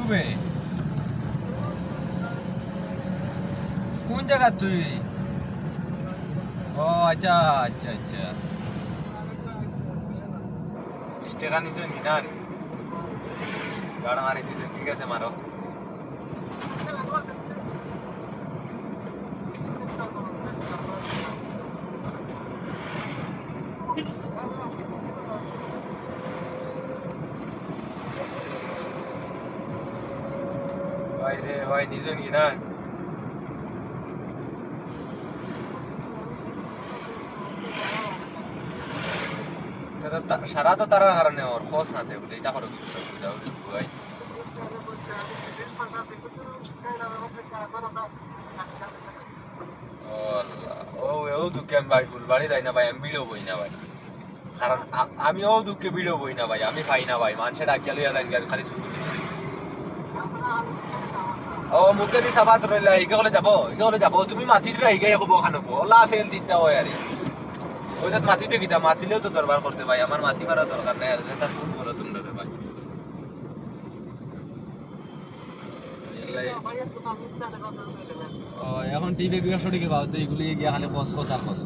বে কোন জায়গা তুই ও আচ্ছা আচ্ছা আচ্ছা টাকা নিছো নি না গাড়া মারি দিছে ঠিক আছে মারো ভাই রে ভাই নিছো নি না সারা তো তারার কারণে ওর খোঁজ না থাকে বলে এটা করো কিন্তু ভাই ও দুঃখে আমি ভাই ফুলবাড়ি যাই না ভাই আমি বিড়ো বই না ভাই কারণ আমি ও দুঃখে বিড়ো বই না ভাই আমি পাই না ভাই মানুষের ডাকিয়া লইয়া যাই খালি শুধু ও মুখে দি সাবাত রইলা হিগে হলে যাবো তুমি মাটি দিলে হিগে কব খানো ওলা ফেল দিতা হয় আরে ওই তাত মাটিতে কিতা মাতিলেও তো দরবার করতে ভাই আমার মাটি মারা দরকার নাই আর যেটা শুন করো তোমরা রে ভাই ও এখন টিভি গিয়ে সঠিক গাও তো এগুলি গিয়া খালি কস কস আর কস